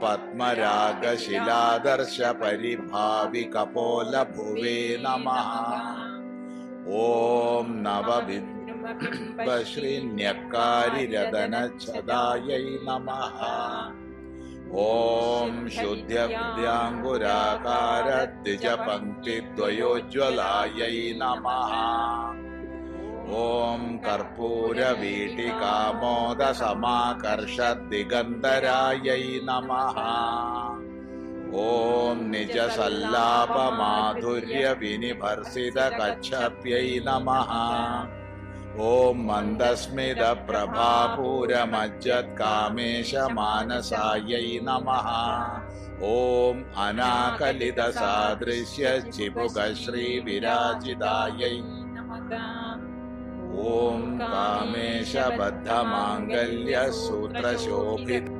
പത്മരാഗശിലാദർശ പരിഭാവി കപോലഭുവേ നമഃ. ഓം നവബിംബശ്രീന്യക്കാരിരതനച്ഛദായൈ നമഃ. ഓം ശുദ്ധ്യദ്യാങ്കുരാകാരദ്വിജപംക്തിദ്വയോജ്വലായൈ നമഃ. ഓം കർപ്പൂരവീട്ടികാമോദസമാകർഷദ്ദിഗന്ധരായൈ നമഃ. ഓം നിജസല്ലാപമാധുര്യവിനിഭർസിതകച്ഛപ്യൈ നമഃ. ഓം മന്ദസ്മിതപ്രഭാപൂരമജ്ജത്കാമേശമാനസായൈ നമഃ. ഓം അനാകലിതസാദൃശ്യചിബുകശ്രീവിരാജിതായൈ നമഃ. ഓം കാമേശബദ്ധമാംഗല്യസൂത്രശോഭിത